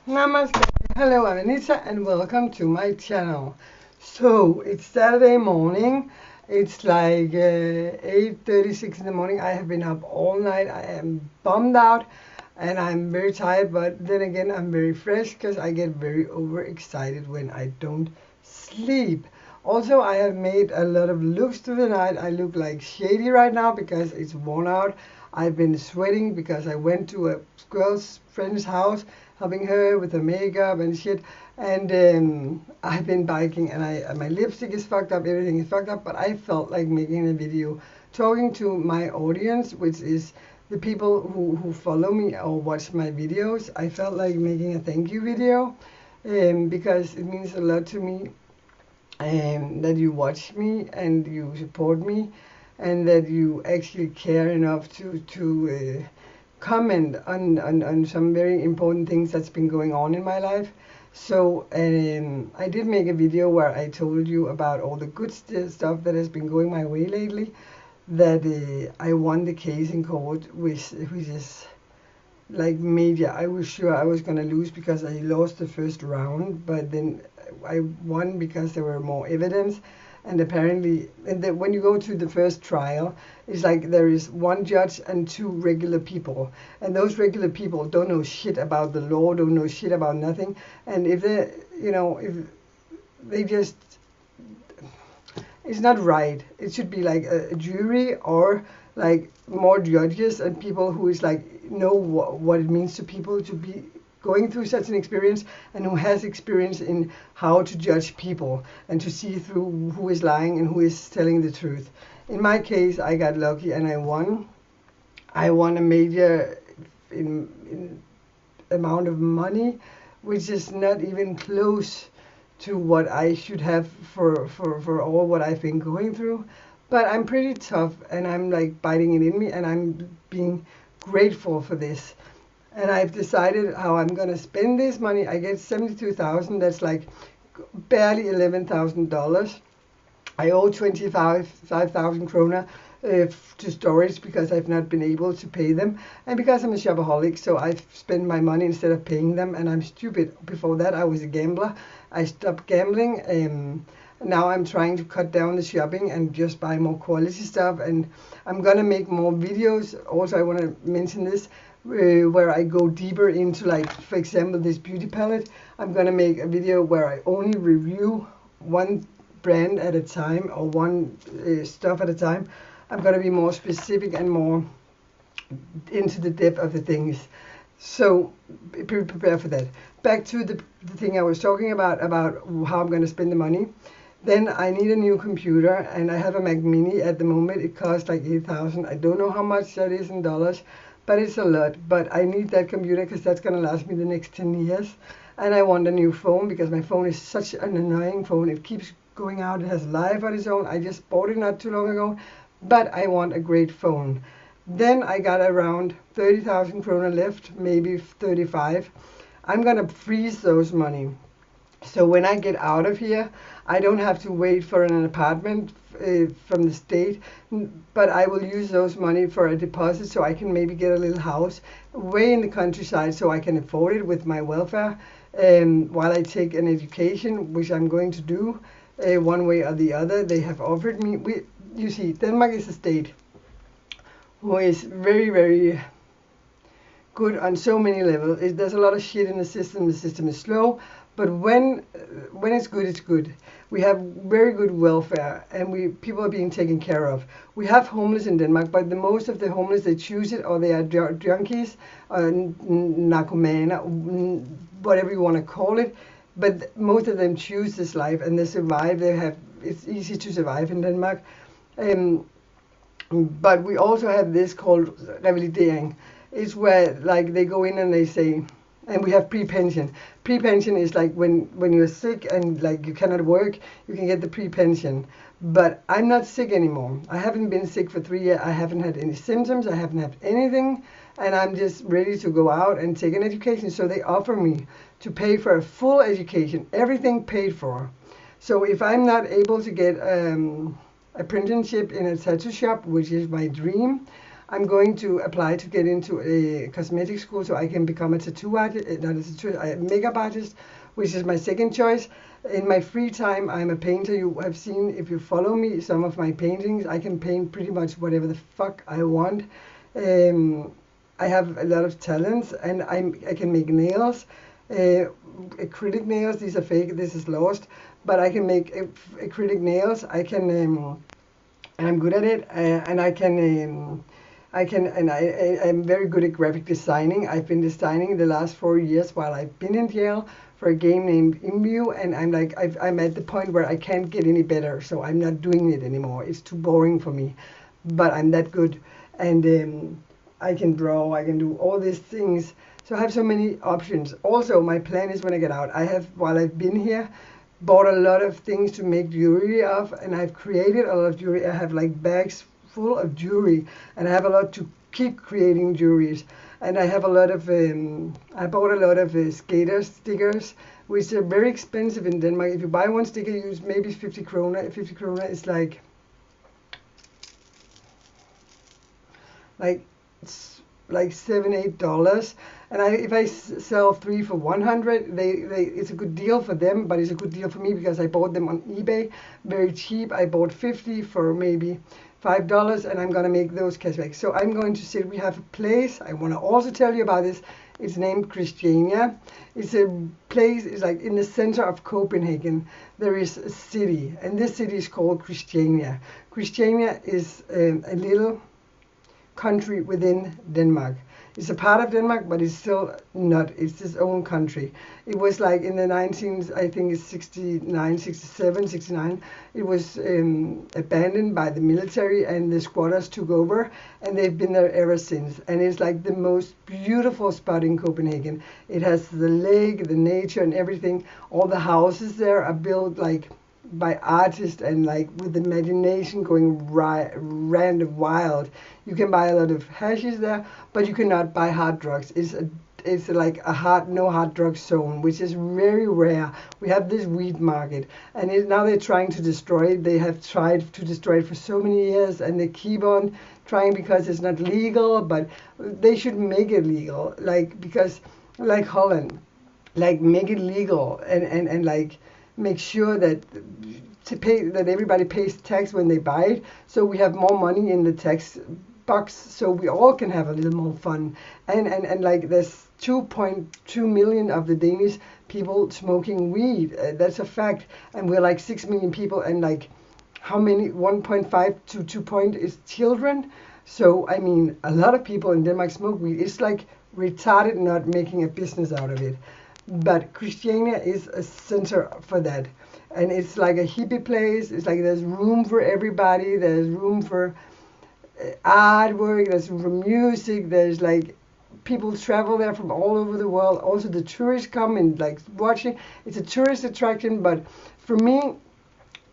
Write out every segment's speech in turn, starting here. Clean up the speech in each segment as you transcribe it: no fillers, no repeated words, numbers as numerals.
Namaste. Hello, I'm Anita, and welcome to my channel. So it's Saturday morning. It's like 8:36 in the morning. I have been up all night. I am bummed out, and I'm very tired. But then again, I'm very fresh because I get very overexcited when I don't sleep. Also, I have made a lot of looks to the night. I look like shady right now because it's worn out. I've been sweating because I went to a girl's friend's house helping her with her makeup and shit. And I've been biking, and my lipstick is fucked up, everything is fucked up. But I felt like making a video talking to my audience, which is the people who follow me or watch my videos. I felt like making a thank you video because it means a lot to me that you watch me and you support me and that you actually care enough to comment on some very important things that's been going on in my life. So I did make a video where I told you about all the good stuff that has been going my way lately, that I won the case in court, which is like major. I was sure I was going to lose because I lost the first round, but then I won because there were more evidence. And apparently, when you go to the first trial, it's like there is one judge and two regular people, and those regular people don't know shit about the law, don't know shit about nothing. And if they, if they just, it's not right. It should be like a jury, or like more judges and people who is like know what it means to people to be going through such an experience, and who has experience in how to judge people and to see through who is lying and who is telling the truth. In my case, I got lucky and I won. I won a major in amount of money, which is not even close to what I should have for all what I've been going through. But I'm pretty tough, and I'm like biting it in me, and I'm being grateful for this. And I've decided how I'm going to spend this money. I get 72,000. That's like barely $11,000. I owe 25,000 krona to storage because I've not been able to pay them, and because I'm a shopaholic, so I've spent my money instead of paying them, and I'm stupid. Before that, I was a gambler. I stopped gambling. Now I'm trying to cut down the shopping and just buy more quality stuff, and I'm gonna make more videos. Also, I want to mention this where I go deeper into, like, for example, this beauty palette. I'm gonna make a video where I only review one brand at a time, or one stuff at a time. I'm gonna be more specific and more into the depth of the things. So be prepared for that. Back to the thing I was talking about how I'm going to spend the money. Then I need a new computer, and I have a Mac Mini at the moment. It costs like 8,000. I don't know how much that is in dollars, but it's a lot. But I need that computer because that's going to last me the next 10 years. And I want a new phone because my phone is such an annoying phone. It keeps going out. It has life on its own. I just bought it not too long ago, but I want a great phone. Then I got around 30,000 krona left, maybe 35. I'm going to freeze those money. So when I get out of here, I don't have to wait for an apartment from the state, but I will use those money for a deposit, so I can maybe get a little house way in the countryside so I can afford it with my welfare, while I take an education, which I'm going to do one way or the other. They have offered me, you see, Denmark is a state who is very, very good on so many levels. There's a lot of shit in the system. The system is slow, but when it's good, it's good. We have very good welfare, and people are being taken care of. We have homeless in Denmark, but the most of the homeless, they choose it, or they are junkies, narcomania, whatever you want to call it. But most of them choose this life, and they survive. It's easy to survive in Denmark. But we also have this called revalidering. It's where, like, they go in and they say, and we have pre-pension. Pre-pension is like when you're sick and like you cannot work, you can get the pre-pension. But I'm not sick anymore. I haven't been sick for 3 years. I haven't had any symptoms. I haven't had anything. And I'm just ready to go out and take an education. So they offer me to pay for a full education, everything paid for. So if I'm not able to get apprenticeship in a tattoo shop, which is my dream, I'm going to apply to get into a cosmetic school so I can become a tattoo artist, not a tattoo, a makeup artist, which is my second choice. In my free time, I'm a painter. You have seen, if you follow me, some of my paintings. I can paint pretty much whatever the fuck I want. I have a lot of talents, and I can make nails, acrylic nails. These are fake. This is lost, but I can make acrylic nails. I can, and I'm good at it. And I'm very good at graphic designing. I've been designing the last 4 years while I've been in jail for a game named Imbue, and I'm at the point where I can't get any better, so I'm not doing it anymore. It's too boring for me, but I'm that good, and I can draw, I can do all these things. So I have so many options. Also, my plan is when I get out, while I've been here, bought a lot of things to make jewelry of, and I've created a lot of jewelry. I have like bags full of jewelry, and I have a lot to keep creating jewelries. And I have a lot of, I bought a lot of skater stickers, which are very expensive in Denmark. If you buy one sticker, you use maybe 50 kroner. 50 kroner is like $7-8. And if I sell 3 for 100, it's a good deal for them, but it's a good deal for me because I bought them on eBay very cheap. I bought 50 for maybe $5, and I'm gonna make those cashback. So I'm going to say we have a place. I want to also tell you about this. It's named Christiania. It's a place. It's like in the center of Copenhagen. There is a city, and this city is called Christiania. Christiania is a little country within Denmark. It's a part of Denmark, but it's still not. It's its own country. It was like in the 19th, I think it's 69, 67, 69. It was abandoned by the military, and the squatters took over, and they've been there ever since. And it's like the most beautiful spot in Copenhagen. It has the lake, the nature, and everything. All the houses there are built like by artists and like with imagination going random wild. You can buy a lot of hashes there, but you cannot buy hard drugs. It's like a no hard drug zone, which is very rare. We have this weed market, and now they're trying to destroy it. They have tried to destroy it for so many years, and they keep on trying because it's not legal, but they should make it legal, because Holland, make it legal and like make sure that everybody pays tax when they buy it, so we have more money in the tax box, so we all can have a little more fun. And like there's 2.2 million of the Danish people smoking weed. That's a fact, and we're like 6 million people, and like how many 1.5 to 2 point is children. So I mean, a lot of people in Denmark smoke weed. It's like retarded not making a business out of it. But Christiania is a center for that, and it's like a hippie place. It's like there's room for everybody. There's room for artwork. There's room for music. There's like people travel there from all over the world. Also, the tourists come and like watching. It's a tourist attraction. But for me,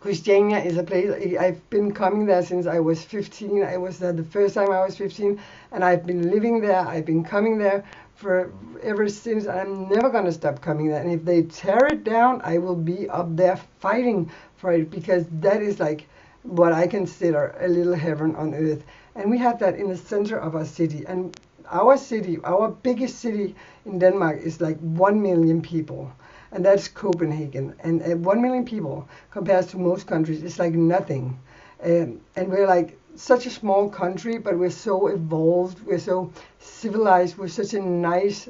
Christiania is a place. I've been coming there since I was 15. I was there the first time I was 15, and I've been living there. I've been coming there for ever since. I'm never gonna stop coming there. And if they tear it down, I will be up there fighting for it, because that is like what I consider a little heaven on earth. And we have that in the center of our city. And our city, our biggest city in Denmark, is like 1 million people. And that's Copenhagen. And 1 million people compared to most countries is like nothing. And we're like such a small country, but we're so evolved, we're so civilized, we're such a nice,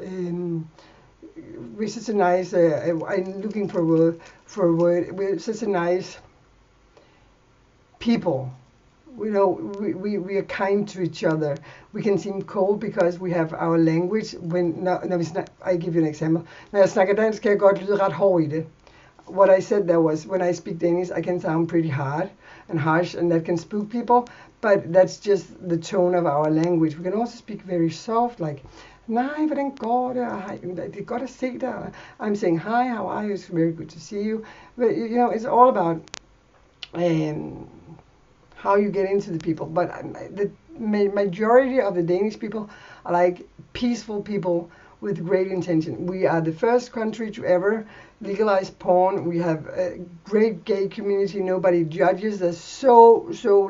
I'm looking for a word, we're such a nice people. We are kind to each other. We can seem cold because we have our language. I give you an example. Når jeg snakker dansk, kan jeg godt lyde ret hård i det. What I said there was, when I speak Danish, I can sound pretty hard and harsh, and that can spook people, but that's just the tone of our language. We can also speak very soft, like, nej, hvordan går det? Det er godt at se dig. I'm saying, hi, how are you? It's very good to see you. But, it's all about how you get into the people. But the majority of the Danish people are like peaceful people with great intention. We are the first country to ever legalize porn. We have a great gay community. Nobody judges. There's so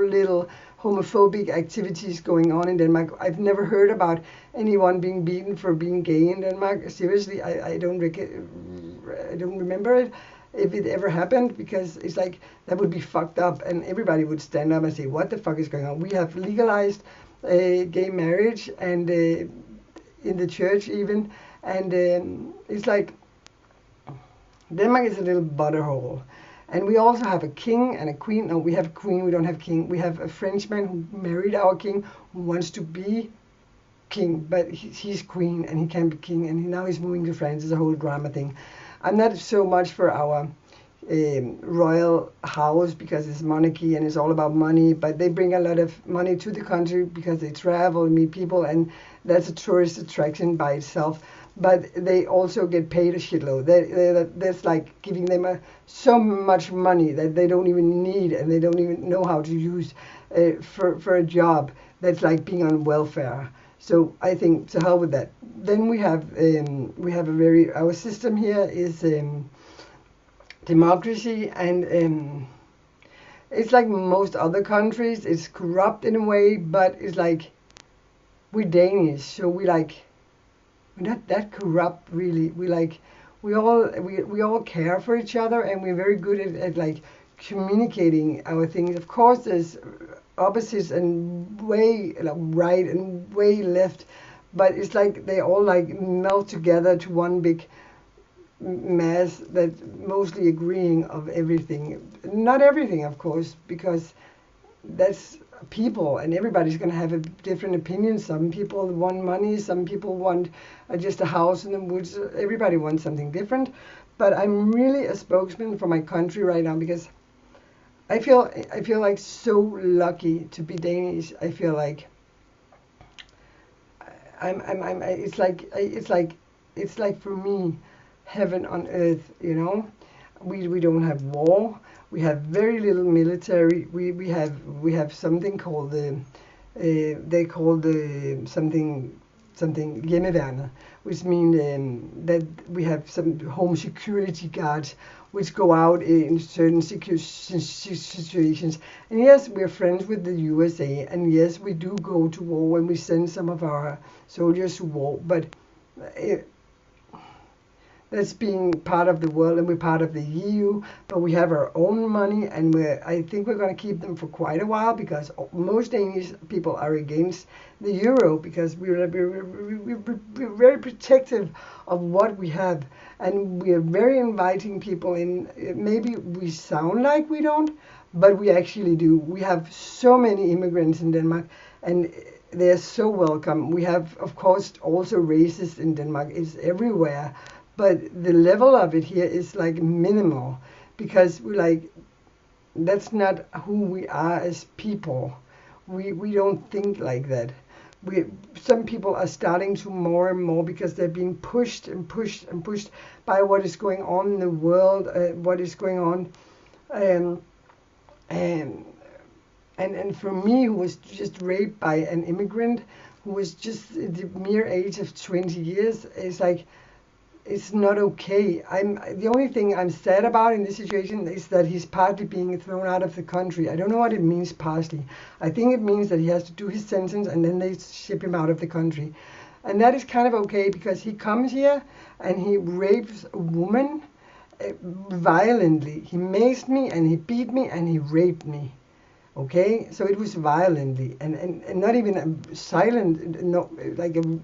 little homophobic activities going on in Denmark. I've never heard about anyone being beaten for being gay in Denmark. Seriously, I don't remember it, if it ever happened, because it's like that would be fucked up, and everybody would stand up and say, what the fuck is going on? We have legalized gay marriage, and in the church even, and it's like Denmark is a little butterhole. And we also have a king and a queen. No, we have a queen, we don't have a king. We have a Frenchman who married our king, who wants to be king, but he's queen and he can't be king, and now he's moving to France. It's a whole drama thing. I'm not so much for our royal house because it's monarchy and it's all about money, but they bring a lot of money to the country because they travel and meet people, and that's a tourist attraction by itself. But they also get paid a shitload. That's like giving them so much money that they don't even need, and they don't even know how to use for a job. That's like being on welfare. So I think to hell with that. Then we have our system here is democracy, and it's like most other countries. It's corrupt in a way, but it's like we're Danish, so we're not that corrupt really. We all care for each other, and we're very good at like communicating our things. Of course, there's opposites and way right and way left, but it's like they all like melt together to one big mass that mostly agreeing of everything. Not everything, of course, because that's people, and everybody's going to have a different opinion. Some people want money, some people want just a house in the woods. Everybody wants something different. But I'm really a spokesman for my country right now, because I feel like so lucky to be Danish. I feel like it's like for me heaven on earth, you know. We don't have war. We have very little military. We have something called they call the something hjemmeværnet, which means that we have some home security guards which go out in certain situations. And yes, we're friends with the USA, and yes, we do go to war when we send some of our soldiers to war, but that's being part of the world, and we're part of the EU, but we have our own money, and I think we're going to keep them for quite a while, because most Danish people are against the euro, because we're very protective of what we have, and we're very inviting people in. Maybe we sound like we don't, but we actually do. We have so many immigrants in Denmark, and they're so welcome. We have, of course, also racists in Denmark. It's everywhere. But the level of it here is like minimal, because that's not who we are as people. We don't think like that. Some people are starting to more and more, because they're being pushed and pushed and pushed by what is going on in the world, what is going on. And for me, who was just raped by an immigrant, who was just the mere age of 20 years, it's like, it's not okay. The only thing I'm sad about in this situation is that he's partly being thrown out of the country. I don't know what it means partially. I think it means that he has to do his sentence, and then they ship him out of the country. And that is kind of okay, because he comes here and he rapes a woman violently. He maced me, and he beat me, and he raped me. Okay? So it was violently, and not even a silent, no, like a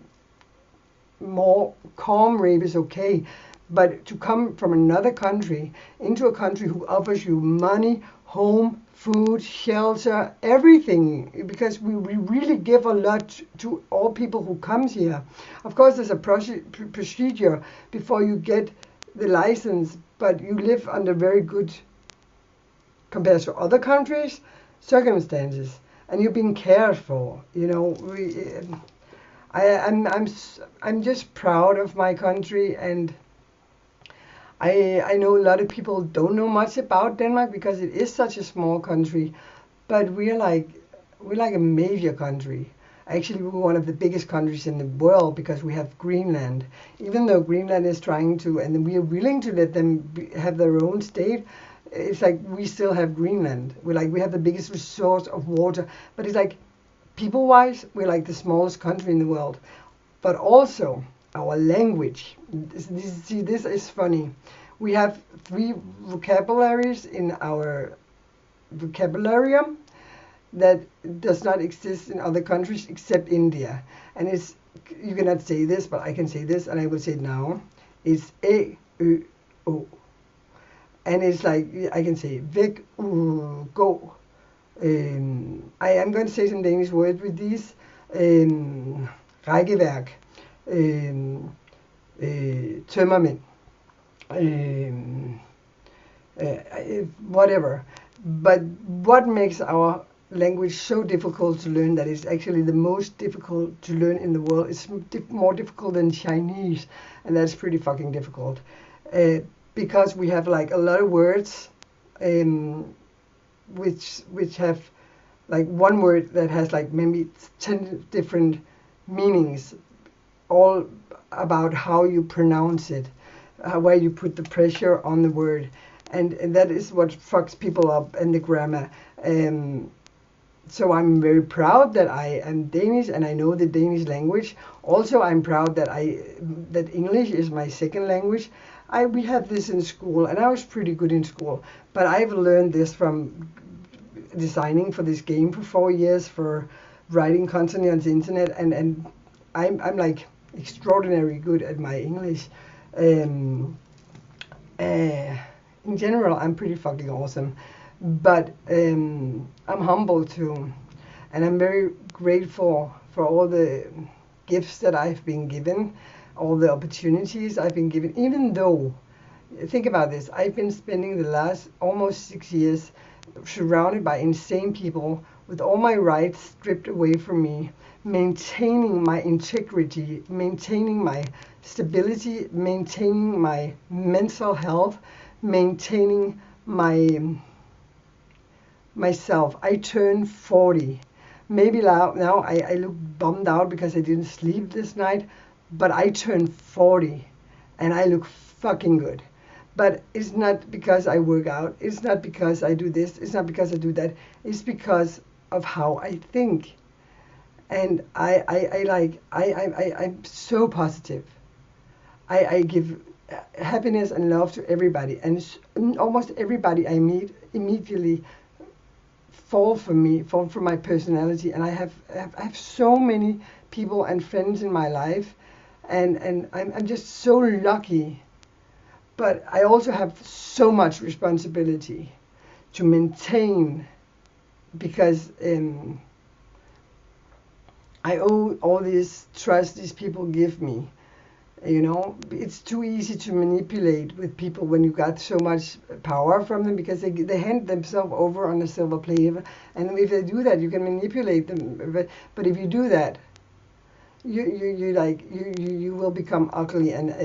more calm rape is okay, but to come from another country into a country who offers you money, home, food, shelter, everything, because we really give a lot to all people who comes here. Of course, there's a procedure before you get the license, but you live under very good, compared to other countries, circumstances, and you're being cared for, you know. I'm just proud of my country, and I know a lot of people don't know much about Denmark, because it is such a small country, but we're like a major country. Actually, we're one of the biggest countries in the world, because we have Greenland. Even though Greenland is trying to, and we are willing to let them have their own state, It's like we still have Greenland. We have the biggest resource of water, but it's like people-wise, we're like the smallest country in the world. But also our language. See, this is funny. We have 3 vocabularies in our vocabularium that does not exist in other countries except India. And it's, you cannot say this, but I can say this, and I will say it now. It's A, Ø, O. And it's like, I can say væk, go. I am going to say some Danish words with these. Rækkeværk, tømmermænd, whatever. But what makes our language so difficult to learn, that it's actually the most difficult to learn in the world? It's more difficult than Chinese, and that's pretty fucking difficult. Because we have like a lot of words which have like one word that has like maybe 10 different meanings, all about how you pronounce it, where you put the pressure on the word, and that is what fucks people up, and the grammar. So I'm very proud that I am Danish and I know the Danish language. Also, I'm proud that that English is my second language. We had this in school, and I was pretty good in school, but I've learned this from designing for this game for 4 years, for writing constantly on the internet, and I'm like extraordinarily good at my English. In general, I'm pretty fucking awesome, but I'm humble too, and I'm very grateful for all the gifts that I've been given, all the opportunities I've been given. Even though, think about this, I've been spending the last almost 6 years surrounded by insane people, with all my rights stripped away from me, maintaining my integrity, maintaining my stability, maintaining my mental health, maintaining myself. I turned 40. Maybe now I look bummed out because I didn't sleep this night, but I turned 40 and I look fucking good. But it's not because I work out, it's not because I do this, it's not because I do that, it's because of how I think. And I'm so positive. I give happiness and love to everybody, and almost everybody I meet immediately fall for my personality. And I have so many people and friends in my life, and I'm just so lucky. But I also have so much responsibility to maintain, because I owe all this trust these people give me. You know, it's too easy to manipulate with people when you got so much power from them, because they hand themselves over on a silver plate. And if they do that, you can manipulate them. But if you do that, you will become ugly, and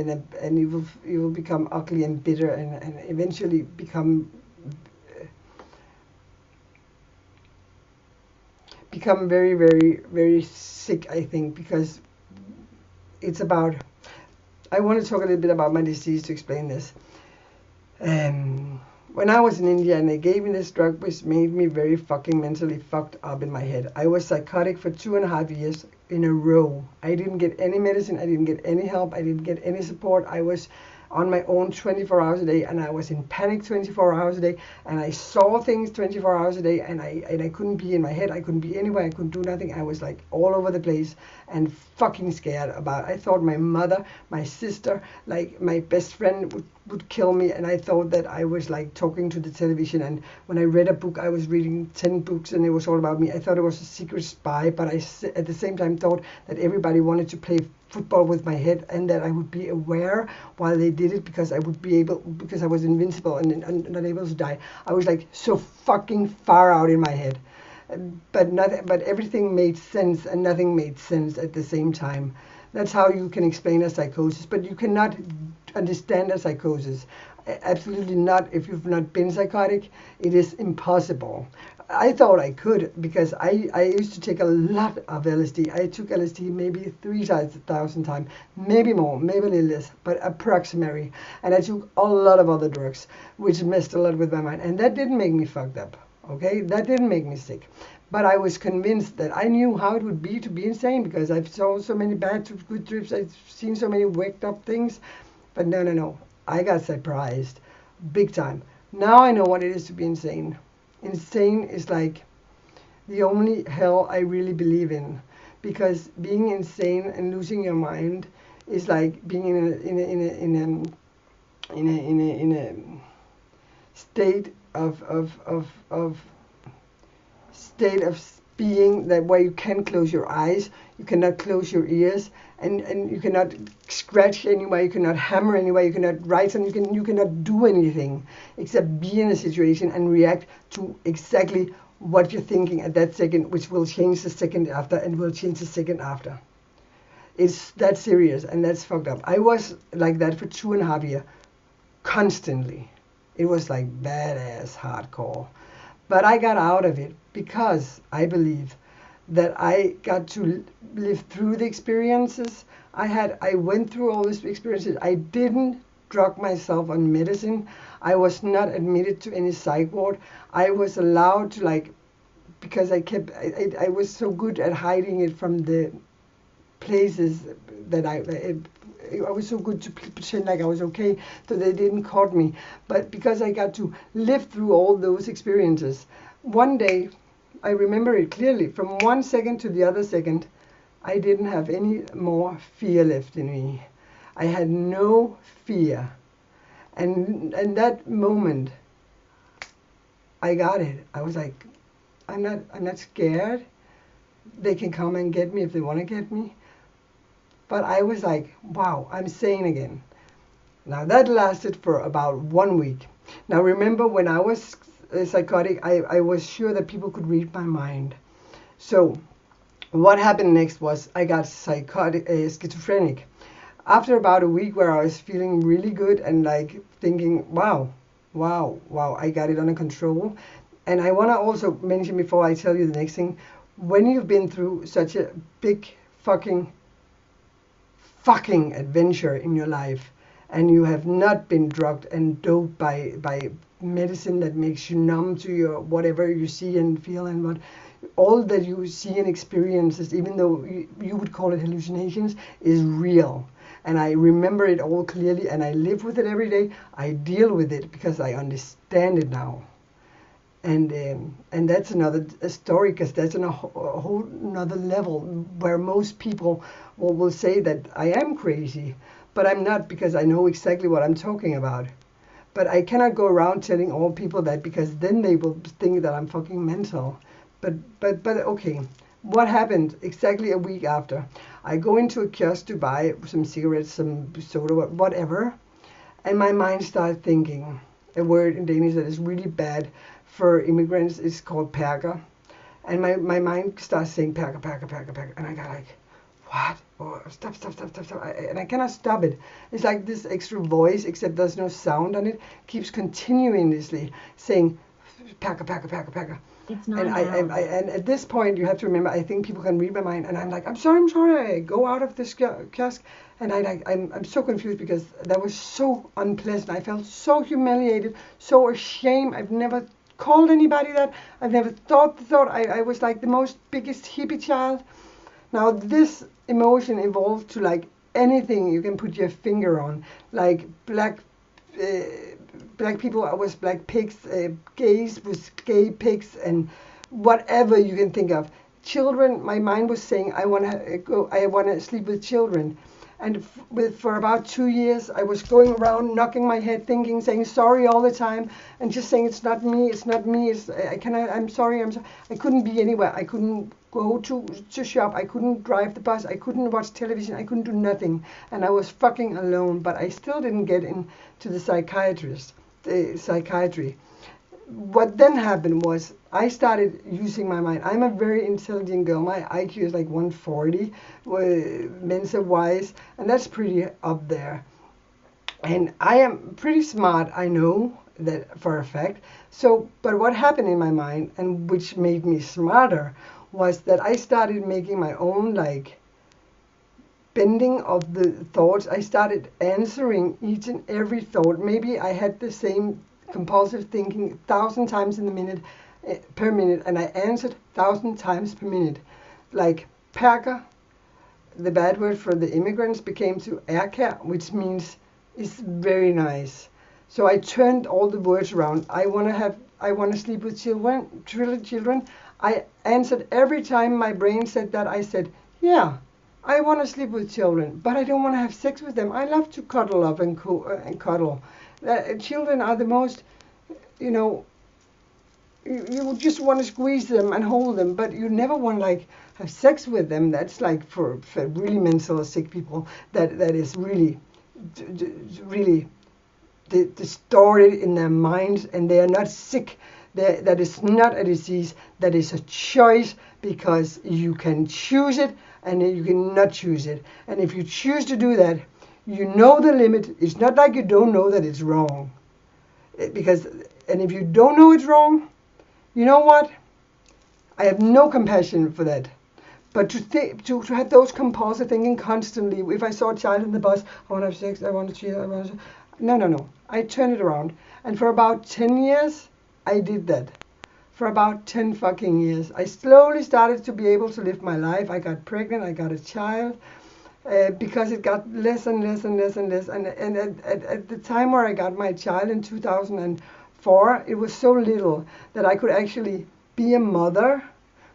you will become ugly and bitter, and eventually become very, very, very sick, I think, because it's about, I want to talk a little bit about my disease to explain this. When I was in India and they gave me this drug, which made me very fucking mentally fucked up in my head. I was psychotic for 2.5 years in a row. I didn't get any medicine, I didn't get any help, I didn't get any support. I was on my own 24 hours a day, and I was in panic 24 hours a day, and I saw things 24 hours a day, and I couldn't be in my head, I couldn't be anywhere, I couldn't do nothing. I was like all over the place and fucking scared about, I thought my mother, my sister, like my best friend would kill me, and I thought that I was like talking to the television. And when I read a book, I was reading 10 books and it was all about me. I thought it was a secret spy, but I at the same time thought that everybody wanted to play football with my head, and that I would be aware while they did it, because I would be able, because I was invincible and not able to die. I was like so fucking far out in my head, but everything made sense and nothing made sense at the same time. That's how you can explain a psychosis, but you cannot understand a psychosis. Absolutely not. If you've not been psychotic, it is impossible. I thought I could because I used to take a lot of LSD. I took LSD maybe 3,000 times, maybe more, maybe a little less, but approximately. And I took a lot of other drugs, which messed a lot with my mind. And that didn't make me fucked up, okay? That didn't make me sick. But I was convinced that I knew how it would be to be insane because I've saw so many bad to good trips. I've seen so many waked up things. But no. I got surprised big time. Now I know what it is to be insane. Insane is like the only hell I really believe in, because being insane and losing your mind is like being in a state of state of being that where you can close your eyes, you cannot close your ears, and you cannot scratch anywhere, you cannot hammer anywhere, you cannot write, and you cannot do anything except be in a situation and react to exactly what you're thinking at that second, which will change the second after and will change the second after. It's that serious, and that's fucked up. I was like that for 2.5 years, constantly. It was like badass hardcore. But I got out of it because I believe that I got to live through the experiences I went through all these experiences. I didn't drug myself on medicine. I was not admitted to any psych ward. I was allowed to, because I was so good at hiding it from the places that I was so good to pretend like I was okay, so they didn't caught me. But because I got to live through all those experiences, one day, I remember it clearly, from one second to the other second, I didn't have any more fear left in me. I had no fear. And that moment, I got it. I was like, I'm not scared. They can come and get me if they want to get me. But I was like, wow, I'm sane again. Now that lasted for about 1 week. Now remember, when I was psychotic, I was sure that people could read my mind. So what happened next was I got schizophrenic. After about a week where I was feeling really good and thinking, wow, I got it under control. And I want to also mention before I tell you the next thing, when you've been through such a big fucking adventure in your life, and you have not been drugged and doped by medicine that makes you numb to your whatever you see and feel, and what all that you see and experiences, even though you would call it hallucinations, is real. And I remember it all clearly, and I live with it every day. I deal with it because I understand it now. And that's another story, because that's on a whole another level where most people will say that I am crazy, but I'm not, because I know exactly what I'm talking about. But I cannot go around telling all people that, because then they will think that I'm fucking mental. But okay, what happened exactly a week after? I go into a kiosk to buy some cigarettes, some soda, whatever, and my mind started thinking a word in Danish that is really bad for immigrants. Is called perker. And my mind starts saying perker. And I got like, what? Oh, stop. And I cannot stop it. It's like this extra voice, except there's no sound on it, keeps continuously saying perker. It's not and at this point, you have to remember, I think people can read my mind, and I'm like, I'm sorry. I go out of this kiosk, and I'm so confused, because that was so unpleasant. I felt so humiliated, so ashamed. I've never called anybody that. I've never thought. I was like the most biggest hippie child. Now this emotion evolved to anything you can put your finger on, like black people was black pigs, gays was gay pigs, and whatever you can think of. Children, my mind was saying, I want to sleep with children. And for about 2 years, I was going around knocking my head, thinking, saying sorry all the time, and just saying it's not me. I'm sorry. I couldn't be anywhere. I couldn't go to shop. I couldn't drive the bus. I couldn't watch television. I couldn't do nothing, and I was fucking alone. But I still didn't get into the psychiatry. What then happened was I started using my mind. I'm a very intelligent girl. My IQ is like 140, Mensa-wise, and that's pretty up there. And I am pretty smart, I know. that for a fact. So, but what happened in my mind, and which made me smarter, was that I started making my own like bending of the thoughts. I started answering each and every thought. Maybe I had the same compulsive thinking 1,000 times in the minute per minute, and I answered 1,000 times per minute. Like Perker, the bad word for the immigrants, became to Erker, which means it's very nice. So I turned all the words around. I want to sleep with children. I answered every time my brain said that. I said, yeah, I want to sleep with children, but I don't want to have sex with them. I love to cuddle up and cuddle. Children are the most, you know, you just want to squeeze them and hold them, but you never want to like have sex with them. That's like for really mental sick people. That is really distorted in their minds, and they are not sick. That is not a disease. That is a choice, because you can choose it and you cannot choose it. And if you choose to do that, you know the limit. It's not like you don't know that it's wrong. And if you don't know it's wrong, you know what? I have no compassion for that. But to have those compulsive thinking constantly, if I saw a child in the bus, I want to have sex, I want to cheat, I want to... No. I turned it around. And for about 10 years, I did that. For about 10 fucking years. I slowly started to be able to live my life. I got pregnant, I got a child, because it got less and less and less and less. And at the time where I got my child in 2004, it was so little that I could actually be a mother,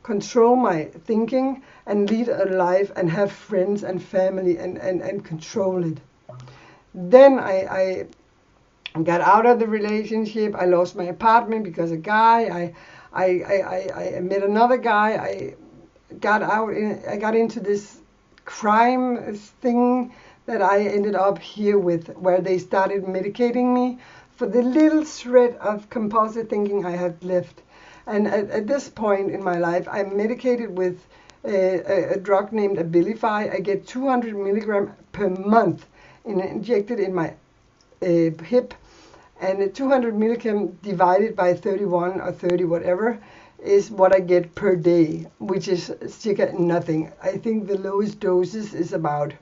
control my thinking, and lead a life and have friends and family and control it. Then I got out of the relationship. I lost my apartment because a guy. I met another guy. I got into this crime thing that I ended up here with, where they started medicating me for the little shred of compulsive thinking I had left. And at this point in my life, I'm medicated with a drug named Abilify. I get 200 milligrams per month injected in my hip, and 200 milligram divided by 31 or 30 whatever is what I get per day, which is circa nothing. I think the lowest doses is about,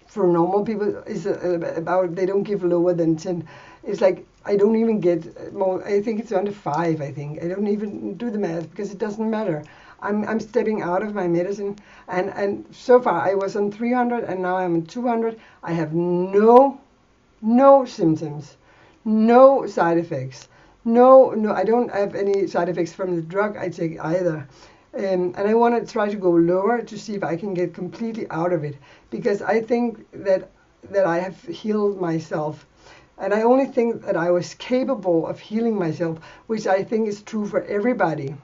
for normal people, is about, they don't give lower than 10. It's like I don't even get more. I think it's under 5. I think I don't even do the math because it doesn't matter. I'm stepping out of my medicine, and so far I was on 300 and now I'm on 200. I have no symptoms, no side effects. No, I don't have any side effects from the drug I take either. And I want to try to go lower to see if I can get completely out of it, because I think that I have healed myself. And I only think that I was capable of healing myself, which I think is true for everybody,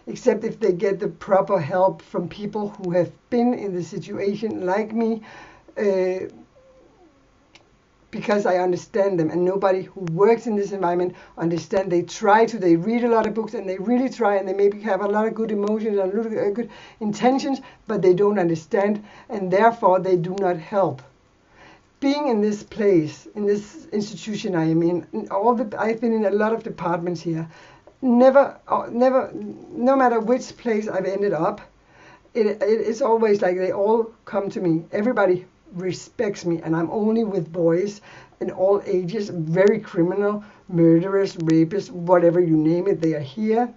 except if they get the proper help from people who have been in the situation like me, because I understand them, and nobody who works in this environment understand. They read a lot of books, and they really try, and they maybe have a lot of good emotions and a lot of good intentions, but they don't understand, and therefore they do not help. Being in this place, in this institution I am in, I've been in a lot of departments here. Never, no matter which place I've ended up, it's always like they all come to me. Everybody respects me, and I'm only with boys in all ages, very criminal, murderers, rapists, whatever you name it, they are here.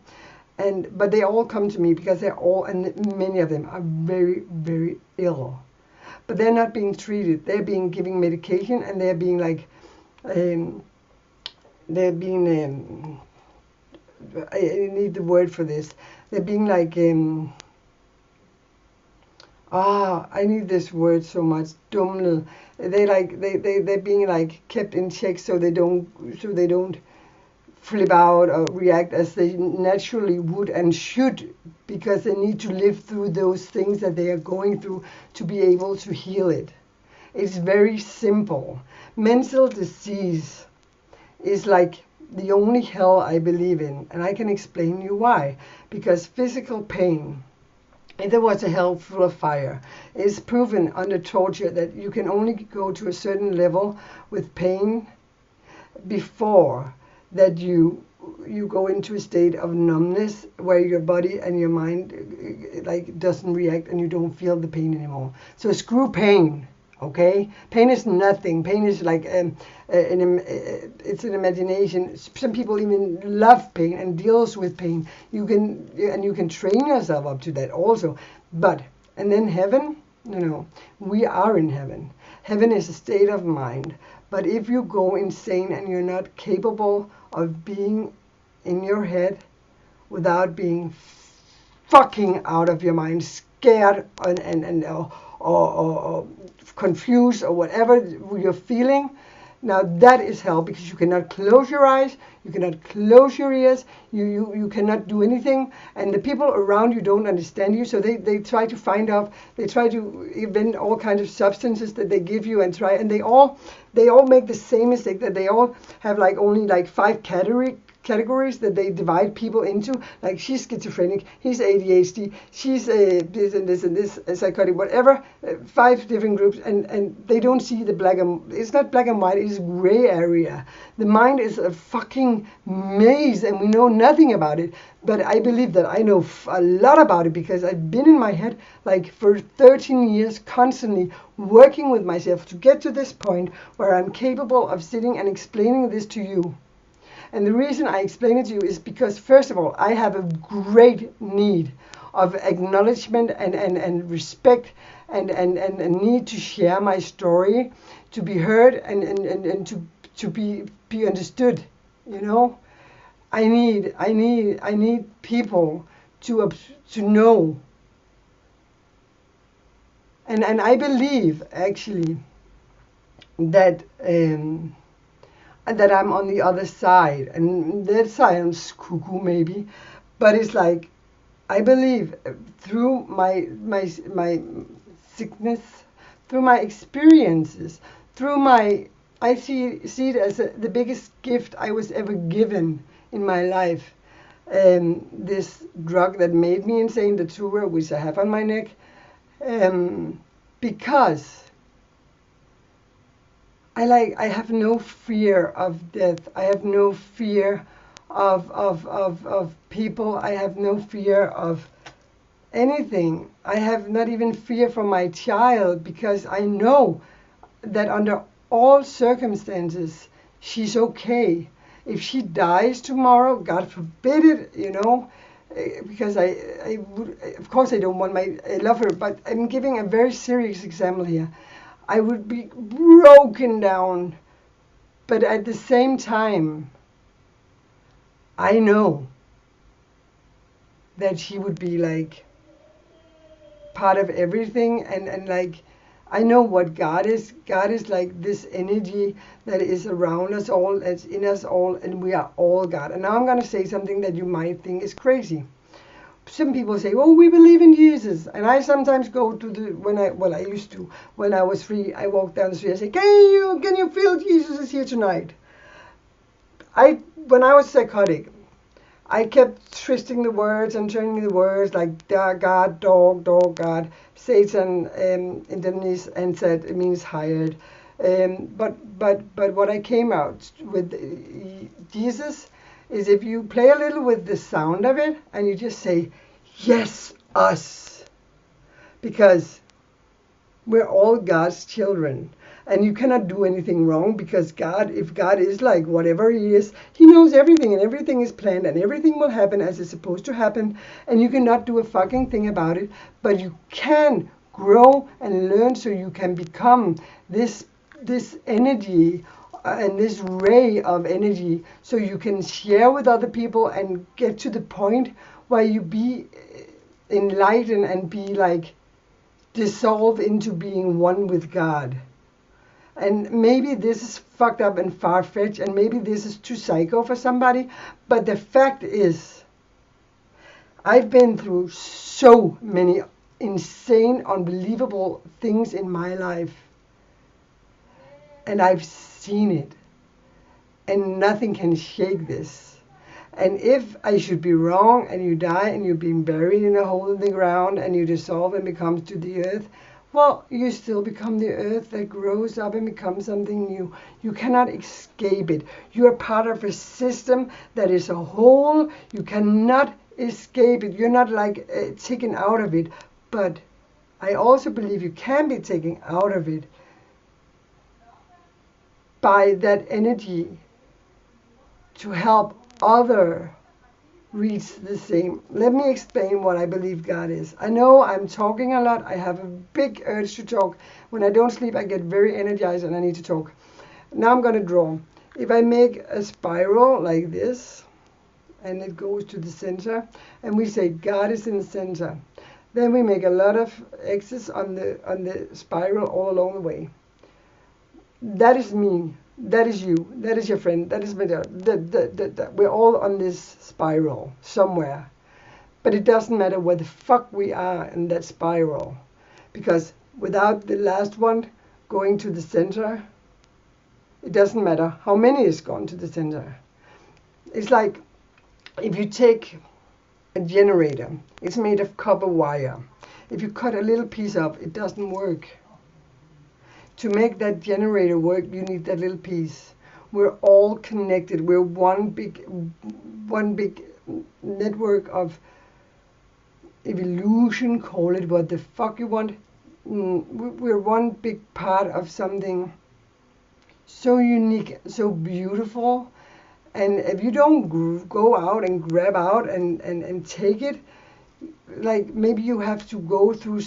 But they all come to me because and many of them are very, very ill. But they're not being treated. They're being given medication, and they're being like, I need the word for this. They're being like, I need this word so much. Dumle. They're being like kept in check so they don't flip out or react as they naturally would and should, because they need to live through those things that they are going through to be able to heal it. It's very simple. Mental disease is like the only hell I believe in, and I can explain you why. Because physical pain, if there was a hell full of fire, it's proven under torture that you can only go to a certain level with pain before that you go into a state of numbness where your body and your mind like doesn't react and you don't feel the pain anymore. So screw pain. Okay, pain is nothing. Pain is like it's an imagination. Some people even love pain and deals with pain. You can train yourself up to that also. But and then heaven, we are in heaven. Heaven is a state of mind. But if you go insane and you're not capable of being in your head without being fucking out of your mind, scared or confused or whatever you're feeling, now that is hell, because you cannot close your eyes, you cannot close your ears, you cannot do anything, and the people around you don't understand you, so they try to find out, they try to invent all kinds of substances that they give you and they all make the same mistake, that they all have like only like 5 categories that they divide people into, like she's schizophrenic, he's ADHD, she's this and this and this, psychotic, whatever, 5 different groups, and they don't see the it's not black and white, it's gray area. The mind is a fucking maze and we know nothing about it, but I believe that I know a lot about it because I've been in my head like for 13 years constantly working with myself to get to this point where I'm capable of sitting and explaining this to you. And the reason I explain it to you is because, first of all, I have a great need of acknowledgement and respect and a need to share my story, to be heard and to be understood. I need people to know. And I believe actually that that I'm on the other side, and that sounds cuckoo maybe, but it's like I believe through my sickness, through my experiences, I see it as the biggest gift I was ever given in my life. This drug that made me insane, the tumor which I have on my neck, because I have no fear of death. I have no fear of people. I have no fear of anything. I have not even fear for my child, because I know that under all circumstances she's okay. If she dies tomorrow, God forbid it, because I would, of course I don't want I love her, but I'm giving a very serious example here. I would be broken down, but at the same time, I know that she would be like part of everything, and like I know what God is. God is like this energy that is around us all, that's in us all, and we are all God. And now I'm going to say something that you might think is crazy. Some people say, "Oh, we believe in Jesus," and I sometimes go to I used to, when I was free, I walk down the street, I say, "Can you feel Jesus is here tonight?" When I was psychotic, I kept twisting the words and turning the words like God, dog, God, Satan, in Dennis, and said it means hired. But what I came out with Jesus is if you play a little with the sound of it and you just say, yes, us. Because we're all God's children. And you cannot do anything wrong, because if God is like whatever he is, he knows everything, and everything is planned, and everything will happen as it's supposed to happen, and you cannot do a fucking thing about it. But you can grow and learn, so you can become this energy and this ray of energy, so you can share with other people and get to the point where you be enlightened and be like dissolve into being one with God. And maybe this is fucked up and far-fetched, and maybe this is too psycho for somebody, but the fact is, I've been through so many insane, unbelievable things in my life, and I've seen it, and nothing can shake this. And if I should be wrong and you die and you're being buried in a hole in the ground and you dissolve and becomes to the earth, well, you still become the earth that grows up and becomes something new. You cannot escape it. You are part of a system that is a whole. You cannot escape it. You're not like taken out of it. But I also believe you can be taken out of it by that energy to help other reach the same. Let me explain what I believe God is. I know I'm talking a lot. I have a big urge to talk. When I don't sleep, I get very energized and I need to talk. Now I'm going to draw. If I make a spiral like this, and it goes to the center, and we say God is in the center, then we make a lot of X's on the spiral all along the way. That is me. That is you. That is your friend. That is me. We're all on this spiral somewhere. But it doesn't matter where the fuck we are in that spiral. Because without the last one going to the center, it doesn't matter how many is gone to the center. It's like if you take a generator, it's made of copper wire. If you cut a little piece off, it doesn't work. To make that generator work, you need that little piece. We're all connected. We're one big network of evolution, call it what the fuck you want. We're one big part of something so unique, so beautiful. And if you don't go out and grab out and take it, like maybe you have to go through,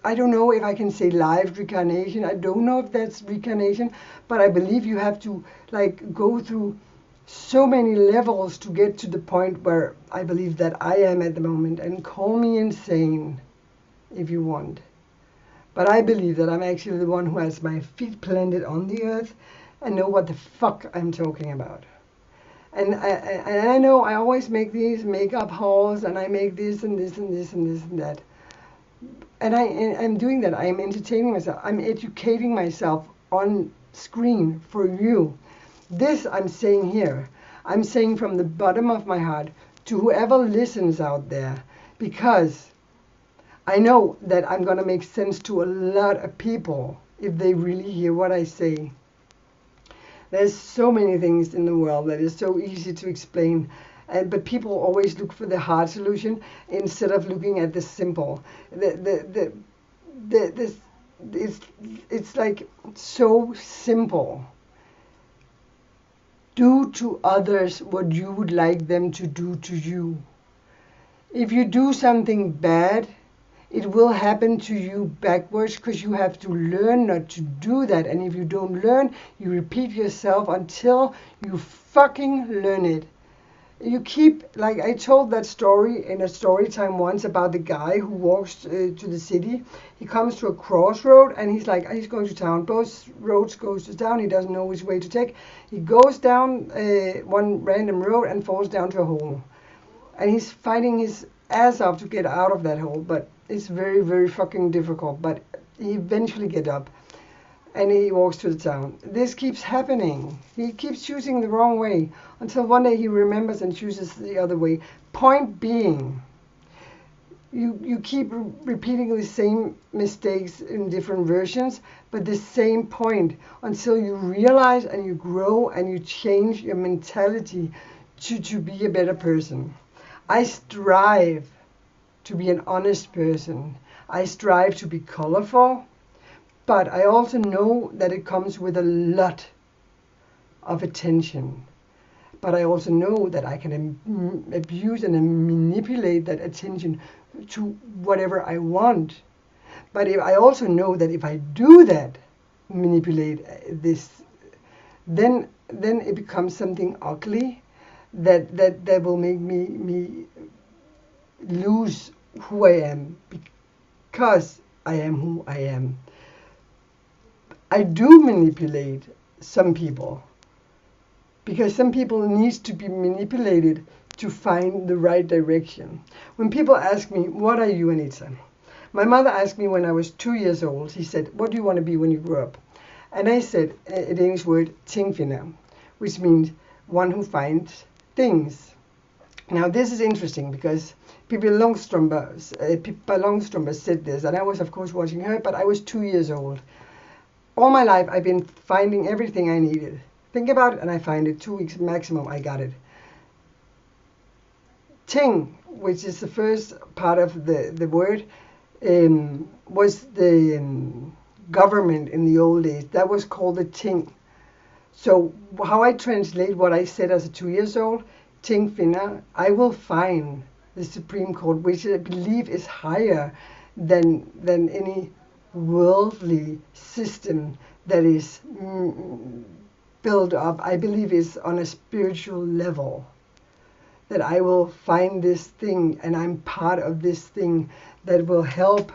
I don't know if I can say live reincarnation. I don't know if that's reincarnation, but I believe you have to like go through so many levels to get to the point where I believe that I am at the moment. And call me insane if you want. But I believe that I'm actually the one who has my feet planted on the earth and know what the fuck I'm talking about. And I know I always make these makeup hauls and I make this and this and this and this and that. And I'm doing that. I'm entertaining myself. I'm educating myself on screen for you. This I'm saying here. I'm saying from the bottom of my heart to whoever listens out there, because I know that I'm going to make sense to a lot of people if they really hear what I say. There's so many things in the world that is so easy to explain. But people always look for the hard solution instead of looking at the simple. It's like so simple. Do to others what you would like them to do to you. If you do something bad, it will happen to you backwards because you have to learn not to do that. And if you don't learn, you repeat yourself until you fucking learn it. You keep, like I told that story in a story time once about the guy who walks to the city. He comes to a crossroad and he's like, he's going to town. Both roads goes to town. He doesn't know which way to take. He goes down one random road and falls down to a hole. And he's fighting his ass off to get out of that hole. But it's very, very fucking difficult. But he eventually gets up. And he walks to the town. This keeps happening. He keeps choosing the wrong way until one day he remembers and chooses the other way. Point being, you keep repeating the same mistakes in different versions, but the same point until you realize and you grow and you change your mentality to be a better person. I strive to be an honest person. I strive to be colorful. But I also know that it comes with a lot of attention. But I also know that I can abuse and manipulate that attention to whatever I want. But I also know that if I do that, manipulate this, then it becomes something ugly that will make me lose who I am, because I am who I am. I do manipulate some people because some people need to be manipulated to find the right direction. When people ask me, what are you, Anita? My mother asked me when I was 2 years old. She said, what do you want to be when you grow up? And I said a Danish word, tingfinder, which means one who finds things. Now this is interesting because Pippi Longstrump said this, and I was of course watching her, but I was 2 years old. All my life I've been finding everything I needed. Think about it and I find it. 2 weeks maximum I got it. Ting, which is the first part of the word, was the government in the old days. That was called the Ting. So how I translate what I said as a 2 years old, Ting Finna, I will find the Supreme Court, which I believe is higher than any worldly system that is built up. I believe is on a spiritual level. That I will find this thing and I'm part of this thing that will help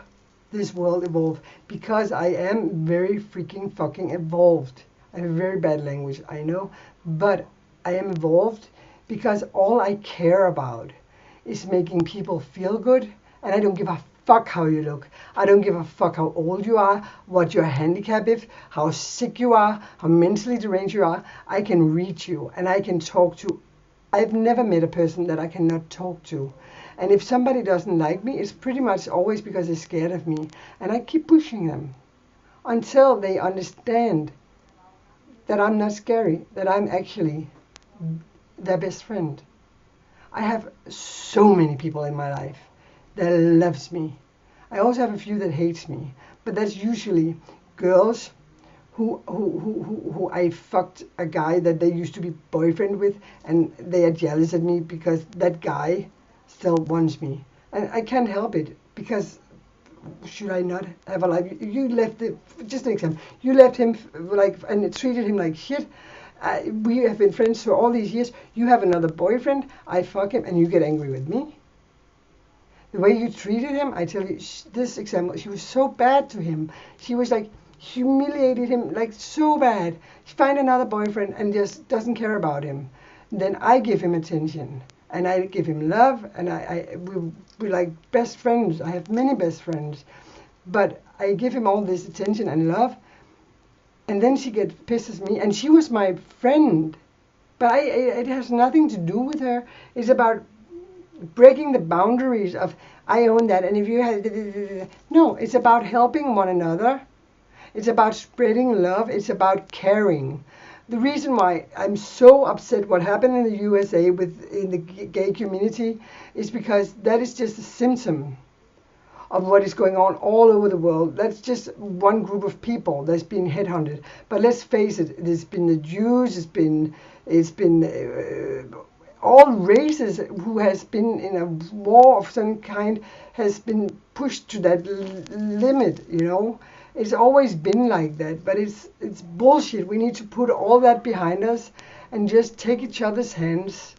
this world evolve, because I am very freaking fucking evolved. I have a very bad language, I know, but I am evolved because all I care about is making people feel good, and I don't give a fuck how you look. I don't give a fuck how old you are, what your handicap is, how sick you are, how mentally deranged you are. I can reach you and I can talk to. I've never met a person that I cannot talk to. And if somebody doesn't like me, it's pretty much always because they're scared of me. And I keep pushing them until they understand that I'm not scary, that I'm actually their best friend. I have so many people in my life that loves me. I also have a few that hates me, but that's usually girls who I fucked a guy that they used to be boyfriend with, and they are jealous at me because that guy still wants me. And I can't help it, because should I not have a life? You left just an example. You left him and treated him like shit. We have been friends for all these years. You have another boyfriend. I fuck him, and you get angry with me. The way you treated him, I tell you, this example, she was so bad to him. She was like humiliated him like so bad. She find another boyfriend and just doesn't care about him. Then I give him attention and I give him love, and we're like best friends. I have many best friends, but I give him all this attention and love, and then she pisses me, and she was my friend, but it has nothing to do with her. It's about breaking the boundaries of I own that, and if you have no, it's about helping one another. It's about spreading love. It's about caring. The reason why I'm so upset what happened in the USA in the gay community is because that is just a symptom of what is going on all over the world. That's just one group of people that's been headhunted. But let's face it, there's been the Jews, it's been all races who has been in a war of some kind has been pushed to that limit, you know. It's always been like that, but it's bullshit. We need to put all that behind us and just take each other's hands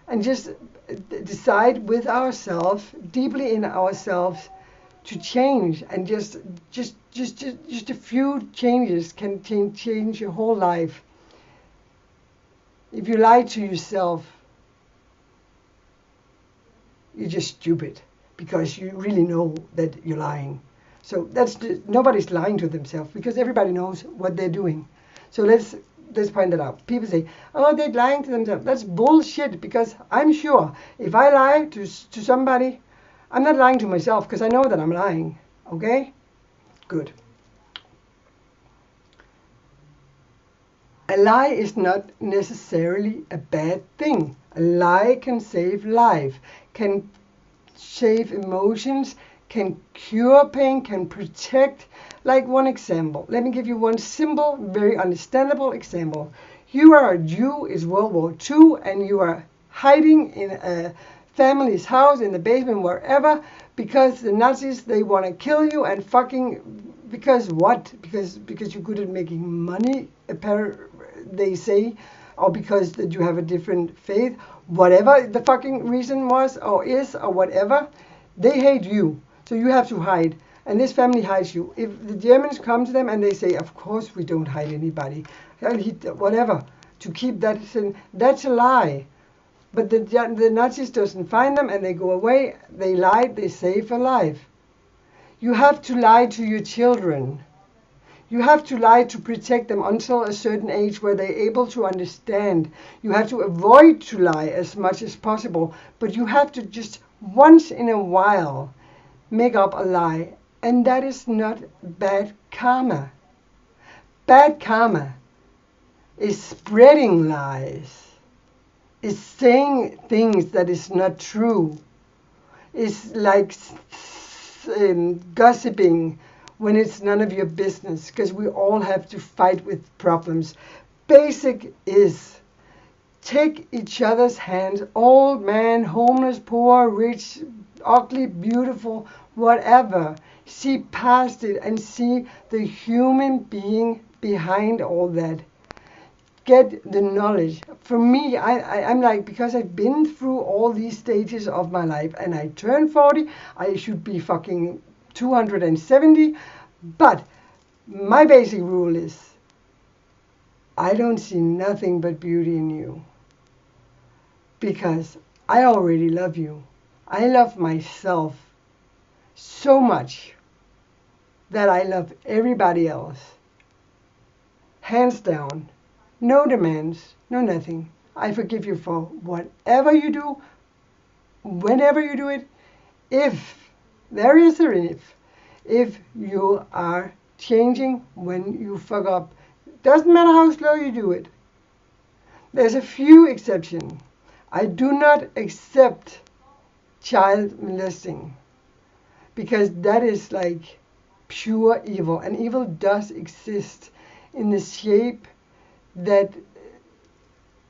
and just decide with ourselves, deeply in ourselves, to change. And just a few changes can change your whole life. If you lie to yourself, you're just stupid because you really know that you're lying. So nobody's lying to themselves because everybody knows what they're doing. So let's point that out. People say, oh, they're lying to themselves. That's bullshit, because I'm sure if I lie to somebody, I'm not lying to myself because I know that I'm lying. Okay? Good. A lie is not necessarily a bad thing. A lie can save life, can save emotions, can cure pain, can protect. Like one example. Let me give you one simple, very understandable example. You are a Jew, it's World War II, and you are hiding in a family's house, in the basement, wherever, because the Nazis, they want to kill you and fucking, because what? Because you're good at making money, they say, or because that you have a different faith, whatever the fucking reason was, or is, or whatever, they hate you. So you have to hide, and this family hides you. If the Germans come to them and they say, of course we don't hide anybody, whatever, to keep that, that's a lie. But the Nazis doesn't find them and they go away, they lied, they save a life. You have to lie to your children. You have to lie to protect them until a certain age where they're able to understand. You have to avoid to lie as much as possible, but you have to just once in a while make up a lie. And that is not bad karma. Bad karma is spreading lies, is saying things that is not true, is like gossiping when it's none of your business, because we all have to fight with problems. Basic is take each other's hands, old man, homeless, poor, rich, ugly, beautiful, whatever. See past it and see the human being behind all that. Get the knowledge. For me, I'm like, because I've been through all these stages of my life and I turned 40, I should be fucking 270. But my basic rule is I don't see nothing but beauty in you. Because I already love you. I love myself so much that I love everybody else. Hands down. No demands, no nothing. I forgive you for whatever you do, whenever you do it, if there is an if you are changing when you fuck up. Doesn't matter how slow you do it. There's a few exceptions. I do not accept child molesting because that is like pure evil, and evil does exist in the shape that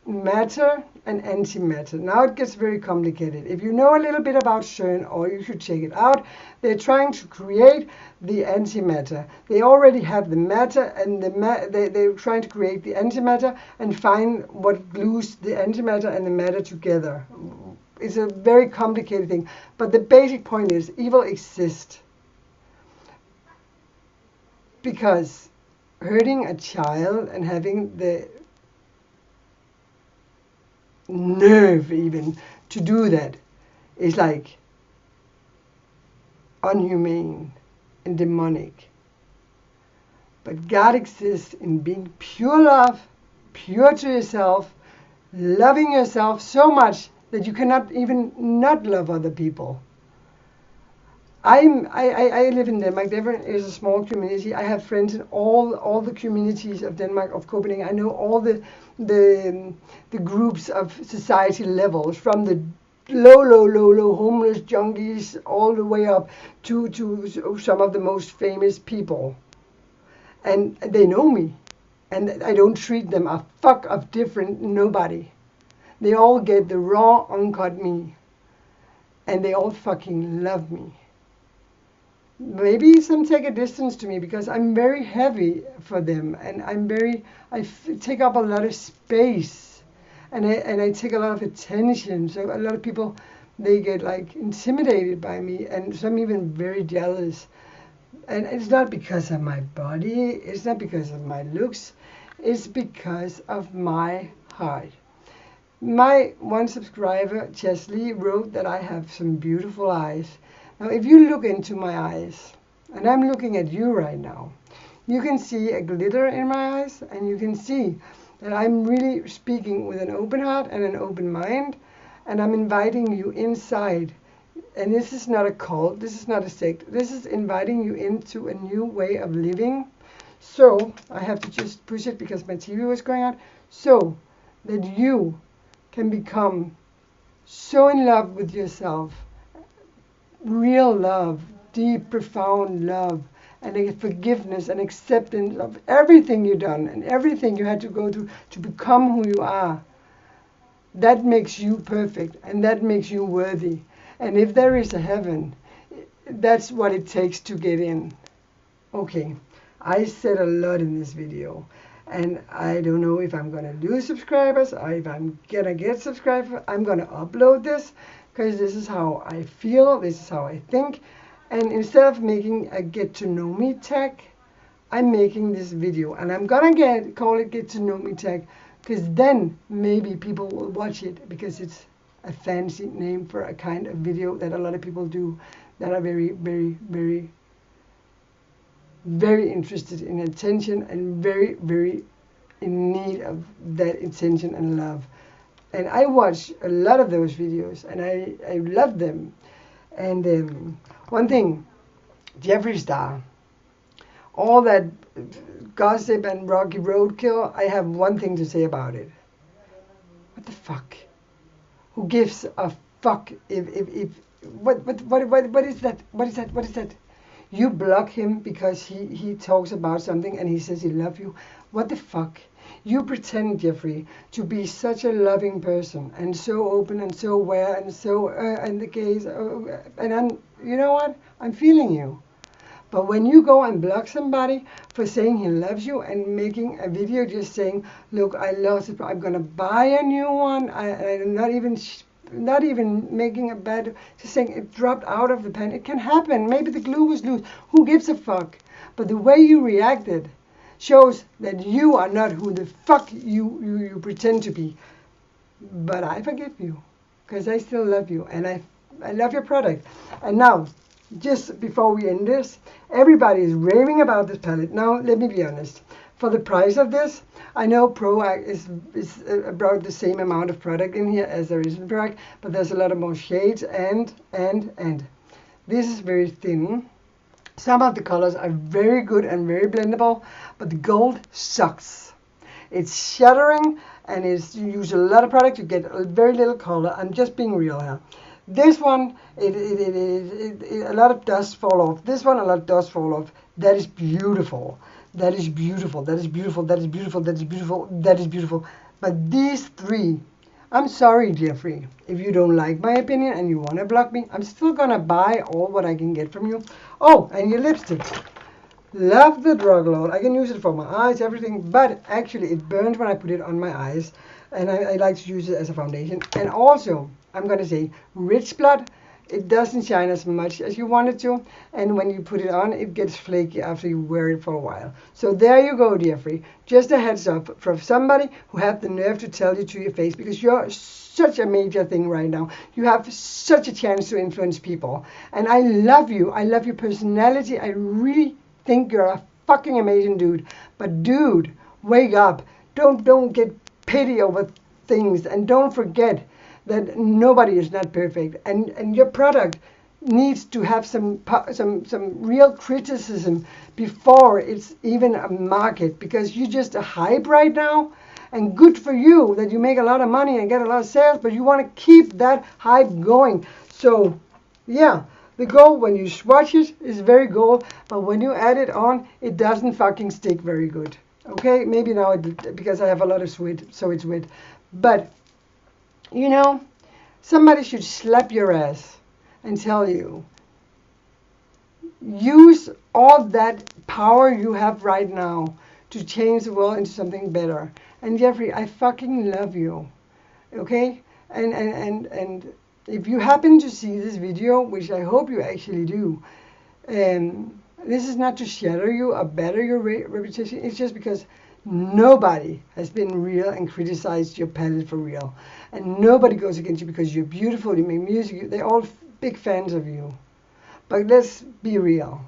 matter and antimatter. Now it gets very complicated. If you know a little bit about CERN, or you should check it out, they're trying to create the antimatter. They already have the matter, and they're trying to create the antimatter and find what glues the antimatter and the matter together. It's a very complicated thing, but the basic point is evil exists because hurting a child and having the nerve even to do that is like unhumane and demonic. But God exists in being pure love, pure to yourself, loving yourself so much that you cannot even not love other people. I live in Denmark. Denmark is a small community. I have friends in all the communities of Denmark, of Copenhagen. I know all the groups of society levels, from the low homeless junkies all the way up to some of the most famous people. And they know me. And I don't treat them a fuck of different nobody. They all get the raw, uncut me. And they all fucking love me. Maybe some take a distance to me because I'm very heavy for them, and I take up a lot of space, and I take a lot of attention. So a lot of people, they get like intimidated by me, and some even very jealous. And it's not because of my body, it's not because of my looks, it's because of my heart. My one subscriber, Chesley, wrote that I have some beautiful eyes. Now, if you look into my eyes, and I'm looking at you right now, you can see a glitter in my eyes, and you can see that I'm really speaking with an open heart and an open mind, and I'm inviting you inside. And this is not a cult, this is not a sect, this is inviting you into a new way of living. So, I have to just push it because my TV was going out, so that you can become so in love with yourself, real love, deep, profound love, and a forgiveness and acceptance of everything you've done and everything you had to go through to become who you are. That makes you perfect, and that makes you worthy. And if there is a heaven, that's what it takes to get in. Okay, I said a lot in this video, and I don't know if I'm gonna lose subscribers or if I'm gonna get subscribers. I'm gonna upload this because this is how I feel, this is how I think. And instead of making a get to know me tag, I'm making this video, and I'm gonna call it get to know me tag, because then maybe people will watch it, because it's a fancy name for a kind of video that a lot of people do that are very, very, very, very interested in attention and very, very in need of that attention and love. And I watch a lot of those videos, and I love them. And one thing, Jeffree Star, all that gossip and Rocky Roadkill, I have one thing to say about it. What the fuck? Who gives a fuck if what is that? What is that? What is that? You block him because he talks about something and he says he loves you. What the fuck? You pretend, Jeffree, to be such a loving person and so open and so aware and so in the case, and I'm, you know what? I'm feeling you. But when you go and block somebody for saying he loves you and making a video just saying, look, I lost it, I'm gonna buy a new one, I'm not even making a bad, just saying it dropped out of the pen. It can happen. Maybe the glue was loose. Who gives a fuck? But the way you reacted shows that you are not who the fuck you pretend to be. But I forgive you because I still love you and I love your product. And now, just before we end this, everybody is raving about this palette. Now, let me be honest. For the price of this, I know Pro is about the same amount of product in here as there is in Pro, but there's a lot of more shades and. This is very thin. Some of the colors are very good and very blendable, but the gold sucks. It's shattering, and you use a lot of product, you get very little color. I'm just being real here. This one, a lot of dust fall off. This one, a lot of dust fall off. That is beautiful. That is beautiful. That is beautiful. That is beautiful. That is beautiful. That is beautiful. But these three, I'm sorry, Jeffree. If you don't like my opinion and you want to block me, I'm still going to buy all what I can get from you. Oh, and your lipstick. Love the Drug Lord. I can use it for my eyes, everything. But actually, it burns when I put it on my eyes. And I like to use it as a foundation. And also, I'm going to say, Rich Blood, it doesn't shine as much as you want it to. And when you put it on, it gets flaky after you wear it for a while. So there you go, Jeffree. Just a heads up from somebody who had the nerve to tell you to your face, because you're such a major thing right now. You have such a chance to influence people. And I love you. I love your personality. I really think you're a fucking amazing dude. But dude, wake up. Don't get pity over things, and don't forget that nobody is not perfect, and your product needs to have some real criticism before it's even a market, because you're just a hype right now, and good for you that you make a lot of money and get a lot of sales, but you want to keep that hype going. So yeah, the gold when you swatch it is very gold, but when you add it on, it doesn't fucking stick very good. Okay, maybe now because I have a lot of sweat, so it's wet. But, you know, somebody should slap your ass and tell you, use all that power you have right now to change the world into something better. And Jeffree, I fucking love you. Okay? And if you happen to see this video, which I hope you actually do, this is not to shatter you or better your reputation. It's just because nobody has been real and criticized your palette for real. And nobody goes against you because you're beautiful, you make music. They're all big fans of you. But let's be real.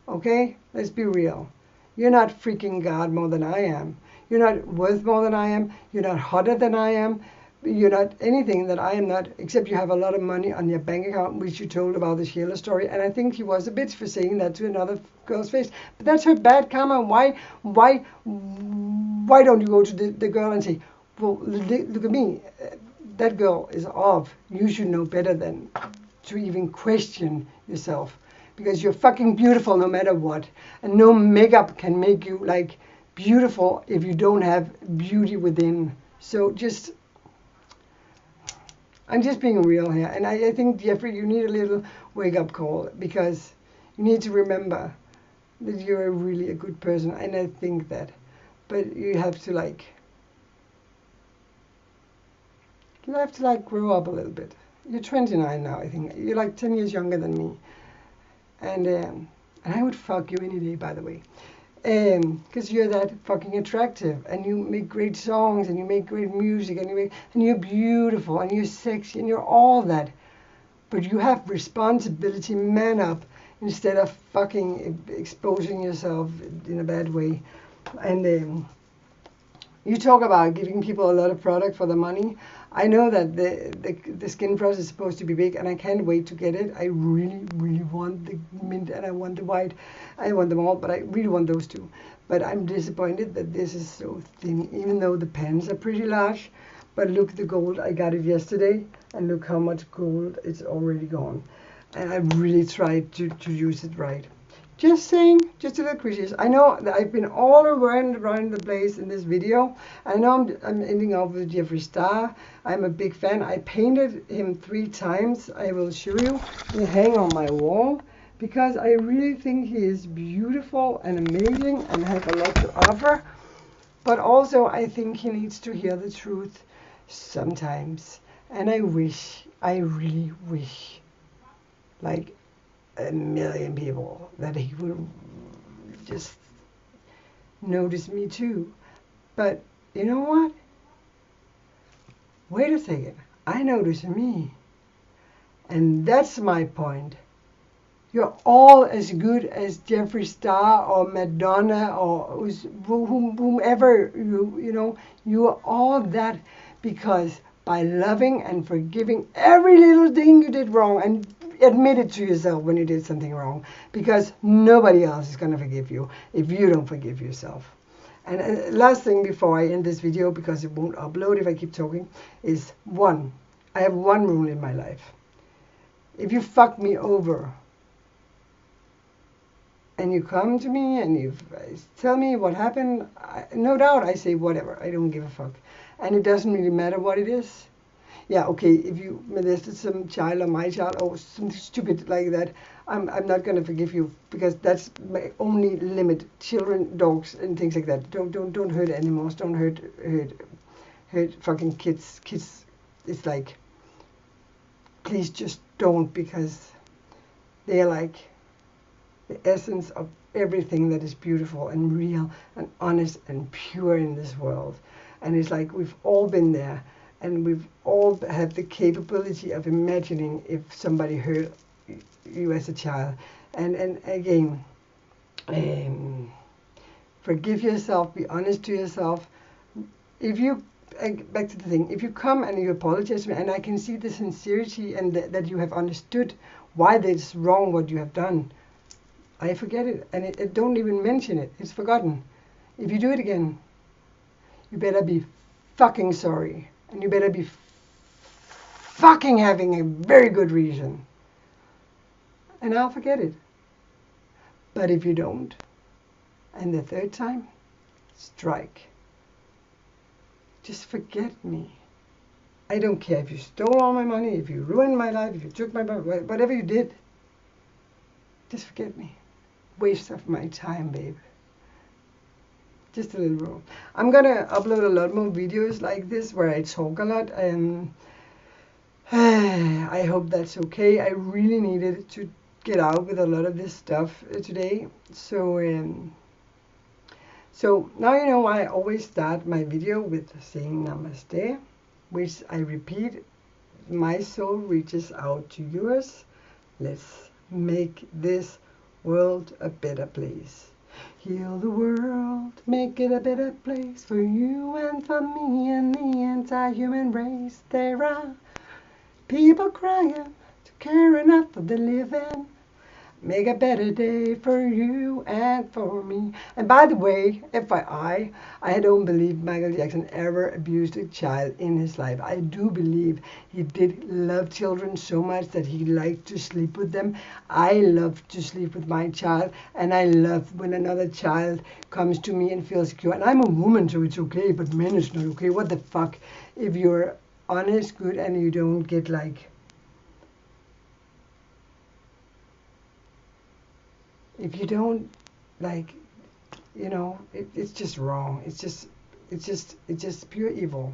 Okay? Let's be real. You're not freaking God more than I am. You're not worth more than I am. You're not hotter than I am. You're not anything that I am not, except you have a lot of money on your bank account, which you told about the Sheila story. And I think he was a bitch for saying that to another girl's face. But that's her bad karma. Why don't you go to the girl and say, well, look at me. That girl is off. You should know better than to even question yourself. Because you're fucking beautiful no matter what. And no makeup can make you like beautiful if you don't have beauty within. So just... I'm just being real here, and I think, Jeffree, you need a little wake-up call, because you need to remember that you're really a good person, and I think that. But you have to grow up a little bit. You're 29 now, I think. You're like 10 years younger than me, and I would fuck you any day, by the way. Because you're that fucking attractive, and you make great songs, and you make great music, and you're beautiful, and you're sexy, and you're all that. But you have responsibility, man up. instead of fucking exposing yourself in a bad way. And you talk about giving people a lot of product for the money. I know that the skin brush is supposed to be big, and I can't wait to get it. I really, really want the mint and I want the white. I want them all, but I really want those two. But I'm disappointed that this is so thin, even though the pans are pretty large. But look, the gold, I got it yesterday, and look how much gold it's already gone. And I really tried to use it right. Just saying, just a little criticism. I know that I've been all around the place in this video. I know I'm ending up with Jeffree Star. I'm a big fan. I painted him 3 times. I will show you. He hang on my wall because I really think he is beautiful and amazing and has a lot to offer. But also I think he needs to hear the truth sometimes. And I really wish, like 1 million people, that he would just notice me too. But you know what? Wait a second. I notice me. And that's my point. You're all as good as Jeffree Star or Madonna or whomever, you know. You are all that because by loving and forgiving every little thing you did wrong, and admit it to yourself when you did something wrong, because nobody else is going to forgive you if you don't forgive yourself. And last thing before I end this video, because it won't upload if I keep talking, is I have one rule in my life. If you fuck me over and you come to me and you tell me what happened, no doubt I say whatever. I don't give a fuck. And it doesn't really matter what it is. Yeah, okay, if you molested some child or my child or something stupid like that, I'm not going to forgive you, because that's my only limit. Children, dogs, and things like that. Don't hurt animals. Don't hurt fucking kids. Kids, it's like, please just don't, because they're like the essence of everything that is beautiful and real and honest and pure in this world. And it's like we've all been there. And we've all had the capability of imagining if somebody hurt you as a child. And again, forgive yourself, be honest to yourself. If you, back to the thing, if you come and you apologize to me, and I can see the sincerity and that you have understood why it's wrong what you have done, I forget it. And it don't even mention it. It's forgotten. If you do it again, you better be fucking sorry. And you better be fucking having a very good reason. And I'll forget it. But if you don't, and the 3rd time, strike. Just forget me. I don't care if you stole all my money, if you ruined my life, if you took my money, whatever you did. Just forget me. Waste of my time, babe. Just a little rule. I'm going to upload a lot more videos like this where I talk a lot. I hope that's okay. I really needed to get out with a lot of this stuff today. So now you know why I always start my video with saying Namaste, which I repeat, my soul reaches out to yours. Let's make this world a better place. Heal the world, make it a better place for you and for me and the entire human race. There are people crying to care enough for the living. Make a better day for you and for me. And by the way, FYI, I don't believe Michael Jackson ever abused a child in his life. I do believe he did love children so much that he liked to sleep with them. I love to sleep with my child, and I love when another child comes to me and feels secure. And I'm a woman, so it's okay, but men it's not okay. What the fuck? If you're honest, good, and you don't get like... If you don't, like, you know, it's just wrong. It's just pure evil.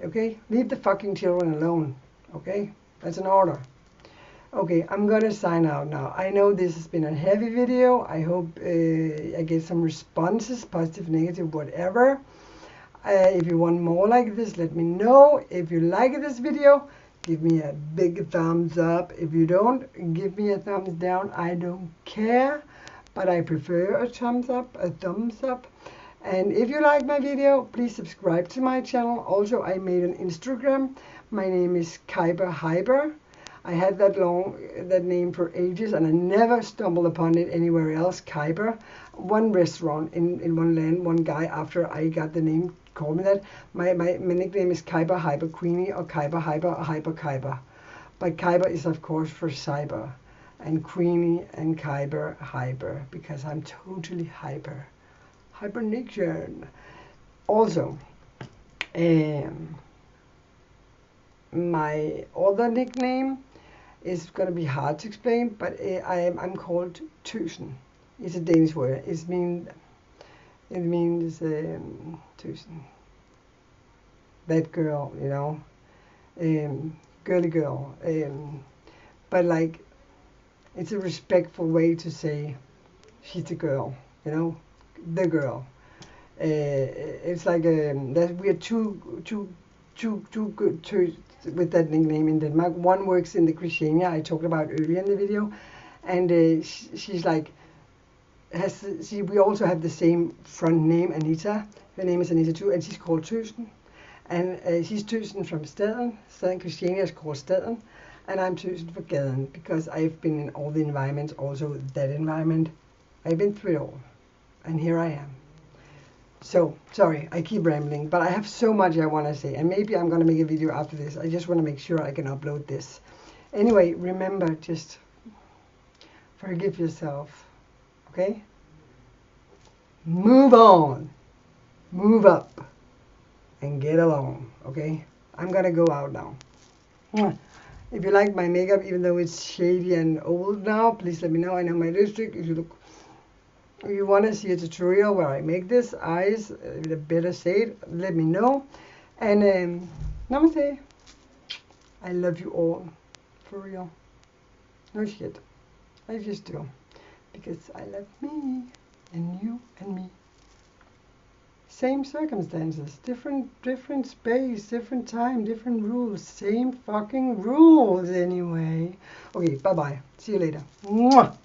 Okay? Leave the fucking children alone. Okay? That's an order. Okay, I'm gonna sign out now. I know this has been a heavy video. I hope I get some responses, positive, negative, whatever. If you want more like this, let me know. If you like this video, give me a big thumbs up. If you don't give me a thumbs down, I don't care, but I prefer a thumbs up, And if you like my video, please subscribe to my channel. Also, I made an Instagram. My name is Kyber Hyper. I had that name for ages, and I never stumbled upon it anywhere else. Kyber. One restaurant in one land, one guy, after I got the name, called me that. My nickname is Kyber Hyper Queenie, or Kyber Hyper, or Hyper Kyber. But Kyber is of course for cyber, and Queenie and Kyber Hyper, because I'm totally hyper. Hibernation. Also, my other nickname is going to be hard to explain, but I'm called Tusen. It's a Danish word. It means Tusen. That girl, you know, girly girl. But like, it's a respectful way to say she's a girl, you know, the girl. It's like that we are too good to with that nickname in Denmark. One works in the Christiania I talked about earlier in the video, and she's like, we also have the same front name, Anita. Her name is Anita too, and she's called Tusen. And she's Tusen from Staden. Staden Christiania is called Staden, and I'm Tusen for Gaden, because I've been in all the environments, also that environment. I've been through it all, and here I am. So, sorry, I keep rambling, but I have so much I want to say, and maybe I'm going to make a video after this. I just want to make sure I can upload this. Anyway, remember, just forgive yourself, okay? Move on, move up, and get along, okay? I'm going to go out now. If you like my makeup, even though it's shady and old now, please let me know. I know my lipstick, if you want to see a tutorial where I make this eyes with a better shade, let me know. And namaste. I love you all, for real. No shit, I just do, because I love me and you and me. Same circumstances, different space, different time, different rules, same fucking rules anyway. Okay, bye bye. See you later. Mwah!